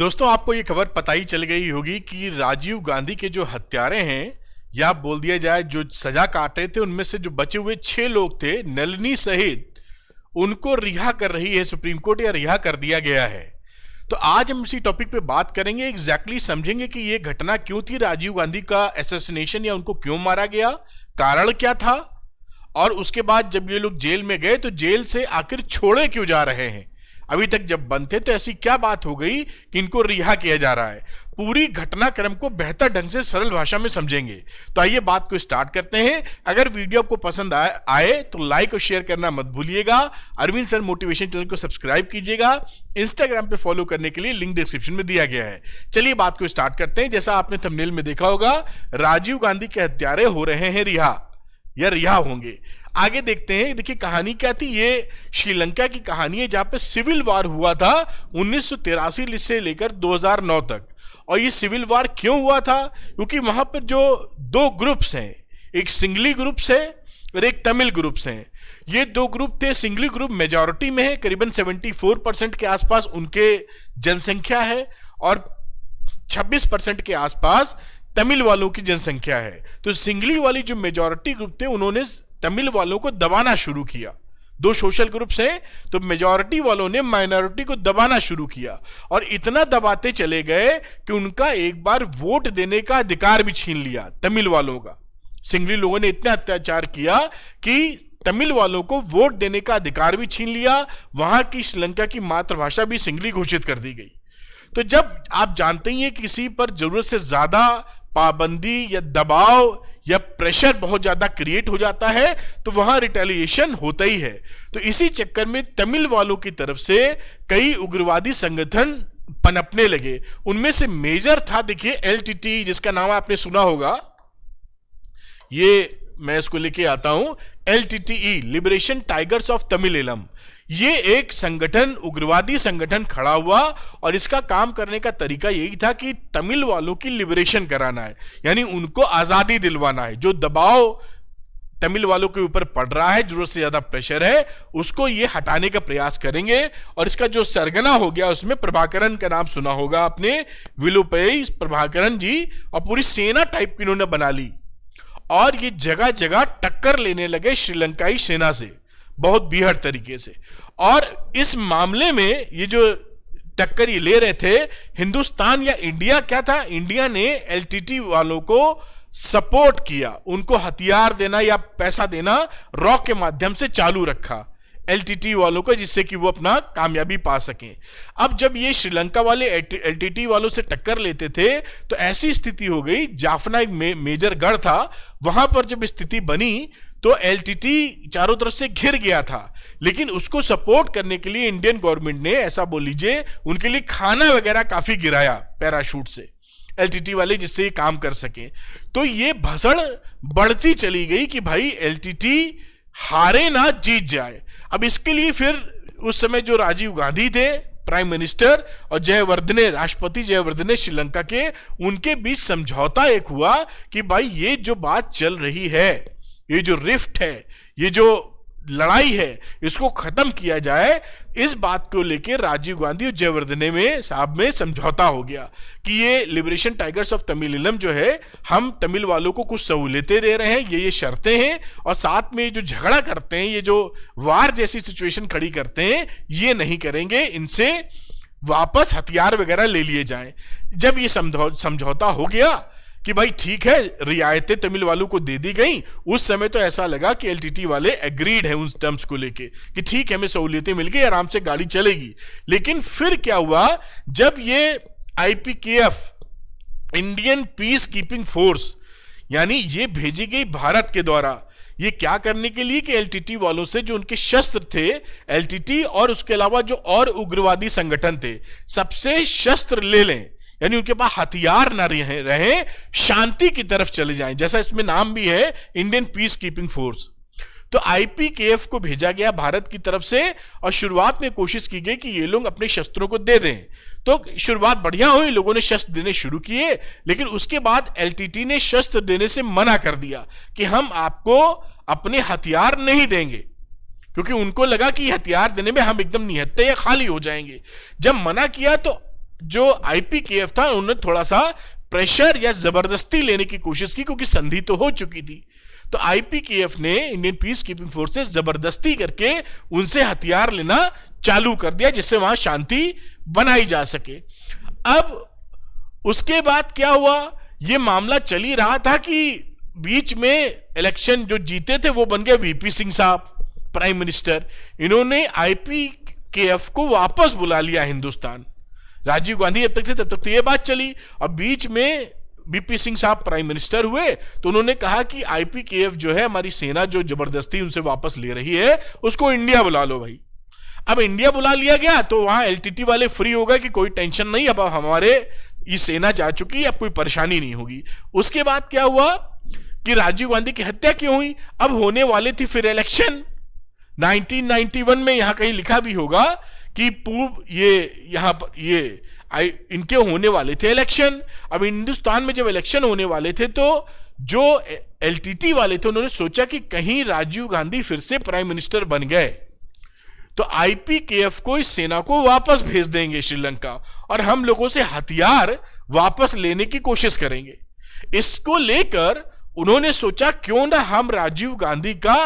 दोस्तों, आपको ये खबर पता ही चल गई होगी कि राजीव गांधी के जो हत्यारे हैं, या बोल दिया जाए जो सजा काट रहे थे, उनमें से जो बचे हुए 6 लोग थे नलिनी सहित, उनको रिहा कर रही है सुप्रीम कोर्ट, या रिहा कर दिया गया है। तो आज हम इसी टॉपिक पे बात करेंगे, एग्जैक्टली समझेंगे कि ये घटना क्यों थी, राजीव गांधी का असैसिनेशन या उनको क्यों मारा गया, कारण क्या था, और उसके बाद जब ये लोग जेल में गए तो जेल से आखिर छोड़े क्यों जा रहे हैं। अभी तक जब बंद थे तो ऐसी क्या बात हो गई कि इनको रिहा किया जा रहा है। पूरी घटनाक्रम को बेहतर ढंग से सरल भाषा में समझेंगे। तो आइए बात को स्टार्ट करते हैं। अगर वीडियो आपको पसंद आए तो लाइक और शेयर करना मत भूलिएगा। अरविंद सर मोटिवेशन चैनल को सब्सक्राइब कीजिएगा। इंस्टाग्राम पे फॉलो करने के लिए लिंक डिस्क्रिप्शन में दिया गया है। चलिए बात को स्टार्ट करते हैं। जैसा आपने थंबनेल में देखा होगा, राजीव गांधी के हत्यारे हो रहे हैं रिहा, या रिहा होंगे। आगे देखते हैं। देखिए कहानी क्या थी। ये श्रीलंका की कहानी है जहां पे सिविल वार हुआ था 1983 से लेकर 2009 तक। और ये सिविल वार क्यों हुआ था? क्योंकि वहां पर जो 2 ग्रुप्स हैं, एक सिंगली ग्रुप्स है और एक तमिल ग्रुप्स हैं। ये 2 ग्रुप थे। सिंगली ग्रुप मेजॉरिटी में है, करीबन 74% के आसपास उनके जनसंख्या है, और 26% के आसपास तमिल वालों की जनसंख्या है। तो सिंगली वाली जो मेजॉरिटी ग्रुप थे, उन्होंने तमिल वालों को दबाना शुरू किया। 2 सोशल ग्रुप्स हैं, तो मेजॉरिटी वालों ने माइनॉरिटी को दबाना शुरू किया, और इतना दबाते चले गए कि उनका एक बार वोट देने का अधिकार भी छीन लिया तमिल वालों का। सिंगली लोगों ने इतना अत्याचार किया कि तमिल वालों को वोट देने का अधिकार भी छीन लिया। वहां की श्रीलंका की मातृभाषा भी सिंगली घोषित कर दी गई। तो जब आप जानते ही हैं किसी पर जरूरत से ज्यादा पाबंदी या दबाव या प्रेशर बहुत ज्यादा क्रिएट हो जाता है, तो वहां रिटेलिएशन होता ही है। तो इसी चक्कर में तमिल वालों की तरफ से कई उग्रवादी संगठन पनपने लगे। उनमें से मेजर था, देखिए, एलटीटी, जिसका नाम आपने सुना होगा। ये मैं इसको लेके आता हूं, LTTE, liberation tigers of Tamil. ये एक संगठन, उग्रवादी संगठन खड़ा हुआ, और इसका काम करने का तरीका यही था कि तमिल वालों की लिबरेशन कराना है, यानी उनको आजादी दिलवाना है। जो दबाव तमिल वालों के ऊपर पड़ रहा है, जरूरत से ज्यादा प्रेशर है, उसको ये हटाने का प्रयास करेंगे। और इसका जो सरगना हो गया, उसमें प्रभाकरन का नाम सुना होगा आपने, विलुपई प्रभाकरन जी, और पूरी सेना टाइप की इन्होंने बना ली, और ये जगह जगह टक्कर लेने लगे श्रीलंकाई सेना से, बहुत बीहड़ तरीके से। और इस मामले में ये जो टक्कर ये ले रहे थे, हिंदुस्तान या इंडिया क्या था, इंडिया ने LTT वालों को सपोर्ट किया, उनको हथियार देना या पैसा देना रॉ के माध्यम से चालू रखा LTT वालों को, जिससे कि वो अपना कामयाबी पा सकें। अब जब ये श्रीलंका वाले LTT वालों से टक्कर लेते थे, तो ऐसी स्थिति हो गई, जाफना एक मेजर गढ़ था, वहां पर जब स्थिति बनी तो LTT चारों तरफ से घिर गया था। लेकिन उसको सपोर्ट करने के लिए इंडियन गवर्नमेंट ने, ऐसा बोल लीजिए, उनके लिए खाना वगैरह काफी गिराया पैराशूट से, LTT वाले, जिससे ये काम कर सके। तो ये भसड़ बढ़ती चली गई कि भाई LTT हारे ना जीत जाए। अब इसके लिए फिर उस समय जो राजीव गांधी थे प्राइम मिनिस्टर, और जयवर्धने, राष्ट्रपति जयवर्धने श्रीलंका के, उनके बीच समझौता एक हुआ कि भाई ये जो बात चल रही है, ये जो रिफ्ट है, ये जो लड़ाई है, इसको खत्म किया जाए। इस बात को लेकर राजीव गांधी और जयवर्धने में साहब में समझौता हो गया कि ये लिबरेशन टाइगर्स ऑफ तमिल जो है, हम तमिल वालों को कुछ सहूलियतें दे रहे हैं, ये शर्तें हैं, और साथ में जो झगड़ा करते हैं, ये जो वार जैसी सिचुएशन खड़ी करते हैं, ये नहीं करेंगे, इनसे वापस हथियार वगैरह ले लिए जाएं। जब ये समझौता हो गया कि भाई ठीक है, रियायतें तमिल वालों को दे दी गई, उस समय तो ऐसा लगा कि LTT वाले एग्रीड है उन टर्म्स को लेके कि ठीक है, हमें सहूलियतें मिल गई, आराम से गाड़ी चलेगी। लेकिन फिर क्या हुआ, जब ये IPKF, Indian peace keeping force, यानी ये भेजी गई भारत के द्वारा, ये क्या करने के लिए कि LTT वालों से जो उनके शस्त्र थे, LTT और उसके अलावा जो और उग्रवादी संगठन थे, सबसे शस्त्र ले लें, यानी उनके पास हथियार ना रहे, शांति की तरफ चले जाएं, जैसा इसमें नाम भी है, इंडियन पीस कीपिंग फोर्स। तो IPKF को भेजा गया भारत की तरफ से, और शुरुआत में कोशिश की गई कि ये लोग अपने शस्त्रों को दे दें। तो शुरुआत बढ़िया हुई, लोगों ने शस्त्र देने शुरू किए, लेकिन उसके बाद LTT ने शस्त्र देने से मना कर दिया कि हम आपको अपने हथियार नहीं देंगे, क्योंकि उनको लगा कि हथियार देने में हम एकदम निहत्थे या खाली हो जाएंगे। जब मना किया तो जो आईपीकेएफ था उन्होंने थोड़ा सा प्रेशर या जबरदस्ती लेने की कोशिश की, क्योंकि संधि तो हो चुकी थी। तो आईपीकेएफ ने, इंडियन पीस कीपिंग फोर्सेस, जबरदस्ती करके उनसे हथियार लेना चालू कर दिया जिससे वहां शांति बनाई जा सके। अब उसके बाद क्या हुआ, यह मामला चल ही रहा था कि बीच में इलेक्शन जो जीते थे वो बन गए वीपी सिंह साहब प्राइम मिनिस्टर। इन्होंने आईपीकेएफ को वापस बुला लिया हिंदुस्तान। राजीव गांधी जब तक थे तब तक तो ये बात चली, और बीच में वीपी सिंह साहब प्राइम मिनिस्टर हुए तो उन्होंने कहा कि आईपीकेएफ जो है, हमारी सेना जो जबरदस्ती उनसे वापस ले रही है, उसको इंडिया बुला लो भाई। अब इंडिया बुला लिया गया तो वहां एलटीटी वाले फ्री हो गए कि कोई टेंशन नहीं, अब हमारे ये सेना जा चुकी, अब कोई परेशानी नहीं होगी। उसके बाद क्या हुआ कि राजीव गांधी की हत्या क्यों हुई? अब होने वाले थी फिर इलेक्शन 1991 में, यहां कहीं लिखा भी होगा कि पूर्व ये यहां पर ये इनके होने वाले थे इलेक्शन। अब हिंदुस्तान में जब इलेक्शन होने वाले थे तो जो एलटीटी वाले थे उन्होंने सोचा कि कहीं राजीव गांधी फिर से प्राइम मिनिस्टर बन गए तो आईपीकेएफ को, इस सेना को वापस भेज देंगे श्रीलंका, और हम लोगों से हथियार वापस लेने की कोशिश करेंगे। इसको लेकर उन्होंने सोचा क्यों ना हम राजीव गांधी का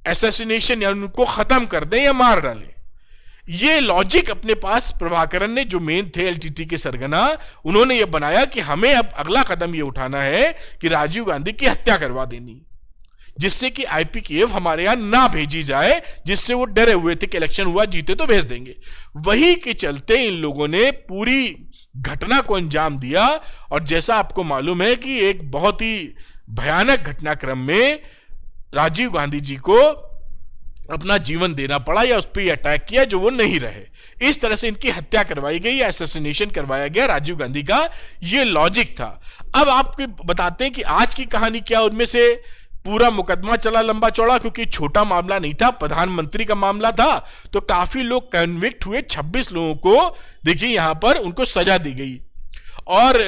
असैसिनेशन या उनको खत्म कर दें या मार डालें। ये लॉजिक अपने पास प्रभाकरन ने, जो मेन थे एलटीटी के सरगना, उन्होंने ये बनाया कि हमें अब अगला कदम ये उठाना है कि राजीव गांधी की हत्या करवा देनी, जिससे कि आईपीकेएफ हमारे यहां ना भेजी जाए, जिससे वो डरे हुए थे कि इलेक्शन हुआ जीते तो भेज देंगे। वही के चलते इन लोगों ने पूरी घटना को अंजाम दिया, और जैसा आपको मालूम है कि एक बहुत ही भयानक घटनाक्रम में राजीव गांधी जी को अपना जीवन देना पड़ा या उस पर अटैक किया जो वो नहीं रहे। इस तरह से इनकी हत्या करवाई गई या असैसिनेशन करवाया गया राजीव गांधी का, ये लॉजिक था। अब आपको बताते हैं कि आज की कहानी क्या। उनमें से पूरा मुकदमा चला लंबा चौड़ा, क्योंकि छोटा मामला नहीं था, प्रधानमंत्री का मामला था, तो काफी लोग कन्विक्ट हुए। 26 लोगों को देखिए यहां पर उनको सजा दी गई, और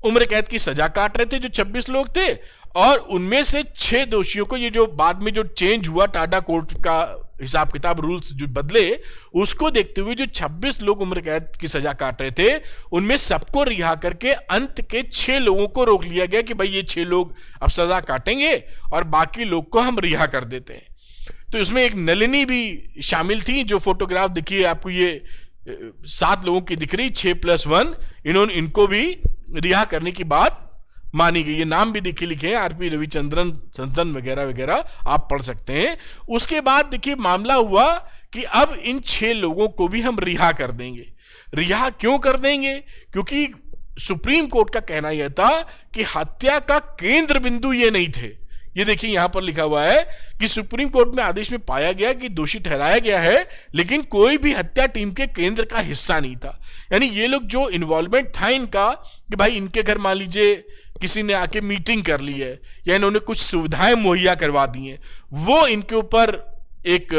उम्र कैद की सजा काट रहे थे जो 26 लोग थे, और उनमें से 6 दोषियों को, ये जो बाद में जो चेंज हुआ टाडा कोर्ट का हिसाब किताब रूल्स जो बदले, उसको देखते हुए जो 26 लोग उम्र कैद की सजा काट रहे थे उनमें सबको रिहा करके अंत के 6 लोगों को रोक लिया गया कि भाई ये 6 लोग अब सजा काटेंगे और बाकी लोग को हम रिहा कर देते हैं। तो इसमें एक नलिनी भी शामिल थी, जो फोटोग्राफ देखिए आपको, ये 7 लोगों की दिख रही, 6+1, इनको भी रिहा करने की बात मानी गई। ये नाम भी देखिए लिखे हैं, आरपी रविचंद्रन संतन वगैरह वगैरह, आप पढ़ सकते हैं। उसके बाद देखिए मामला हुआ कि अब इन 6 लोगों को भी हम रिहा कर देंगे। रिहा क्यों कर देंगे? क्योंकि सुप्रीम कोर्ट का कहना यह था कि हत्या का केंद्र बिंदु ये नहीं थे। ये देखिए यहां पर लिखा हुआ है कि सुप्रीम कोर्ट में आदेश में पाया गया कि दोषी ठहराया गया है, लेकिन कोई भी हत्या टीम के केंद्र का हिस्सा नहीं था। यानी ये लोग जो इन्वॉल्वमेंट था इनका, कि भाई इनके घर मान लीजिए किसी ने आके मीटिंग कर ली है या इन्होंने कुछ सुविधाएं मुहैया करवा दी हैं, वो इनके ऊपर एक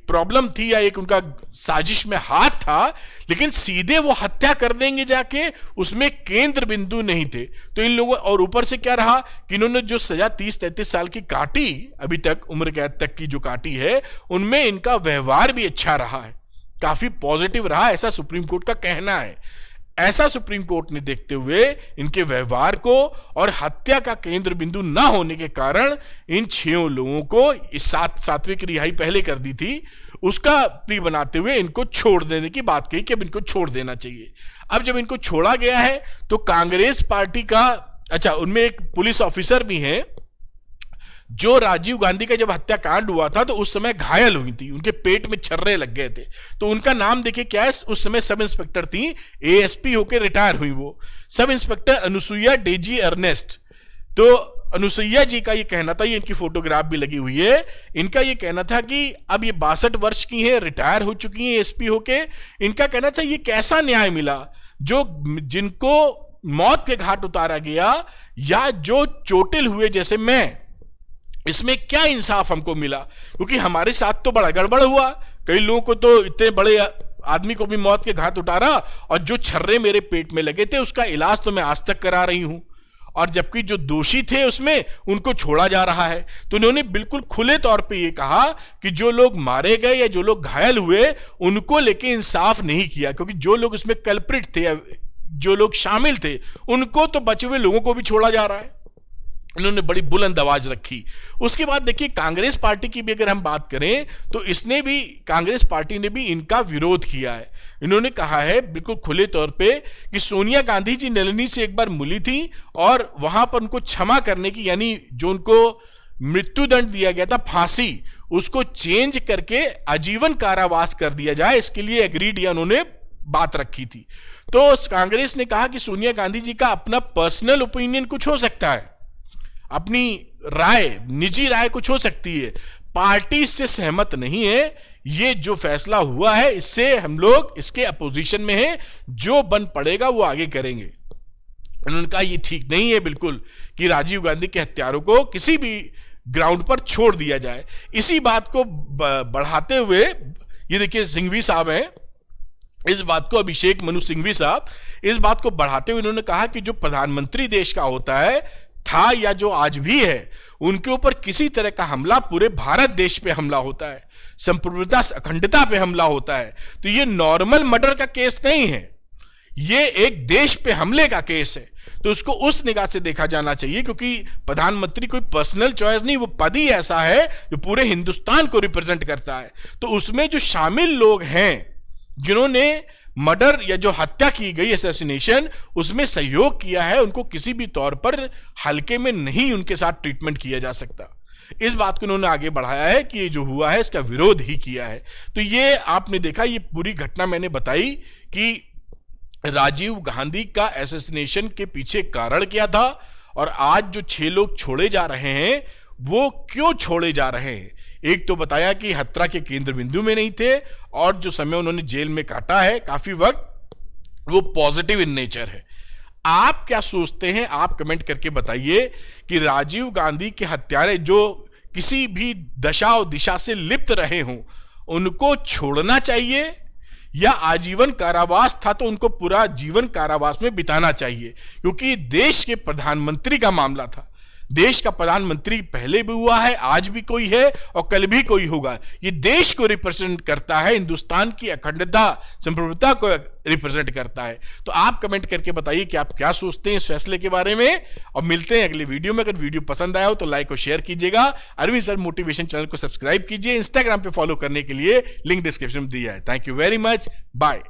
प्रॉब्लम थी या एक उनका साजिश में हाथ था, लेकिन सीधे वो हत्या कर देंगे जाके, उसमें केंद्र बिंदु नहीं थे। तो इन लोगों, और ऊपर से क्या रहा कि इन्होंने जो सजा 30-33 साल की काटी, अभी तक उम्र कैद तक की जो काटी है, उनमें इनका व्यवहार भी अच्छा रहा है, काफी पॉजिटिव रहा, ऐसा सुप्रीम कोर्ट का कहना है। ऐसा सुप्रीम कोर्ट ने देखते हुए इनके व्यवहार को और हत्या का केंद्र बिंदु ना होने के कारण इन 6 लोगों को इस 7वीं की रिहाई पहले कर दी थी, उसका प्री बनाते हुए इनको छोड़ देने की बात कही कि अब इनको छोड़ देना चाहिए। अब जब इनको छोड़ा गया है तो कांग्रेस पार्टी का, अच्छा उनमें एक पुलिस ऑफिसर भी है जो राजीव गांधी का जब हत्याकांड हुआ था तो उस समय घायल हुई थी, उनके पेट में छर्रे लग गए थे, तो उनका नाम देखिए क्या है, उस समय सब इंस्पेक्टर थी, एएसपी होकर रिटायर हुई वो, sub inspector Anusuiya Daisy Ernest. तो अनुसुईया जी का ये कहना था, ये इनकी फोटोग्राफ भी लगी हुई है, इनका ये कहना था कि अब ये 62 वर्ष की है, रिटायर हो चुकी है एएसपी होके। इनका कहना था ये कैसा न्याय मिला, जो जिनको मौत के घाट उतारा गया या जो चोटिल हुए जैसे मैं, इसमें क्या इंसाफ हमको मिला, क्योंकि हमारे साथ तो बड़ा गड़बड़ हुआ, कई लोगों को तो इतने बड़े आदमी को भी मौत के घाट उतारा, और जो छर्रे मेरे पेट में लगे थे उसका इलाज तो मैं आज तक करा रही हूं, और जबकि जो दोषी थे उसमें उनको छोड़ा जा रहा है। तो उन्होंने बिल्कुल खुले तौर पे ये कहा कि जो लोग मारे गए या जो लोग घायल हुए उनको लेके इंसाफ नहीं किया, क्योंकि जो लोग उसमें कल्प्रिट थे, जो लोग शामिल थे, उनको तो बचे हुए लोगों को भी छोड़ा जा रहा है। इन्होंने बड़ी बुलंद आवाज रखी। उसके बाद देखिए कांग्रेस पार्टी की भी अगर हम बात करें तो कांग्रेस पार्टी ने भी इनका विरोध किया है। इन्होंने कहा है बिल्कुल खुले तौर पे कि सोनिया गांधी जी नलिनी से एक बार मिली थी और वहां पर उनको क्षमा करने की, यानी जो उनको मृत्युदंड दिया गया था फांसी, उसको चेंज करके आजीवन कारावास कर दिया जाए, इसके लिए एग्रीड या उन्होंने बात रखी थी। तो कांग्रेस ने कहा कि सोनिया गांधी जी का अपना पर्सनल ओपिनियन कुछ हो सकता है, अपनी राय, निजी राय कुछ हो सकती है, पार्टी इससे सहमत नहीं है। ये जो फैसला हुआ है इससे हम लोग इसके अपोजिशन में हैं, जो बन पड़ेगा वो आगे करेंगे। उन्होंने कहा ये ठीक नहीं है बिल्कुल कि राजीव गांधी के हत्यारों को किसी भी ग्राउंड पर छोड़ दिया जाए। इसी बात को बढ़ाते हुए ये देखिए सिंघवी साहब हैं, इस बात को अभिषेक मनु सिंघवी साहब इस बात को बढ़ाते हुए उन्होंने कहा कि जो प्रधानमंत्री देश का होता है, था या जो आज भी है, उनके ऊपर किसी तरह का हमला पूरे भारत देश पे हमला होता है, संप्रभुता अखंडता पे हमला होता है। तो ये नॉर्मल मर्डर का केस नहीं है, ये एक देश पे हमले का केस है। तो उसको उस निगाह से देखा जाना चाहिए, क्योंकि प्रधानमंत्री कोई पर्सनल चॉइस नहीं, वो पद ही ऐसा है जो पूरे हिंदुस्तान को रिप्रेजेंट करता है। तो उसमें जो शामिल लोग हैं जिन्होंने मर्डर या जो हत्या की गई, असैसिनेशन, उसमें सहयोग किया है, उनको किसी भी तौर पर हल्के में नहीं उनके साथ ट्रीटमेंट किया जा सकता। इस बात को उन्होंने आगे बढ़ाया है कि ये जो हुआ है इसका विरोध ही किया है। तो ये आपने देखा, ये पूरी घटना मैंने बताई कि राजीव गांधी का असैसिनेशन के पीछे कारण क्या था, और आज जो 6 लोग छोड़े जा रहे हैं वो क्यों छोड़े जा रहे हैं। एक तो बताया कि हत्या के केंद्र बिंदु में नहीं थे, और जो समय उन्होंने जेल में काटा है काफी वक्त, वो पॉजिटिव इन नेचर है। आप क्या सोचते हैं, आप कमेंट करके बताइए कि राजीव गांधी के हत्यारे जो किसी भी दशा और दिशा से लिप्त रहे हों, उनको छोड़ना चाहिए या आजीवन कारावास था तो उनको पूरा जीवन कारावास में बिताना चाहिए, क्योंकि देश के प्रधानमंत्री का मामला था। देश का प्रधानमंत्री पहले भी हुआ है, आज भी कोई है और कल भी कोई होगा। ये देश को रिप्रेजेंट करता है, हिंदुस्तान की अखंडता, संप्रभुता को रिप्रेजेंट करता है। तो आप कमेंट करके बताइए कि आप क्या सोचते हैं इस फैसले के बारे में, और मिलते हैं अगले वीडियो में। अगर वीडियो पसंद आया हो तो लाइक और शेयर कीजिएगा। अरविंद सर मोटिवेशन चैनल को सब्सक्राइब कीजिए। इंस्टाग्राम पे फॉलो करने के लिए लिंक डिस्क्रिप्शन में दिया है। Thank you very much, bye.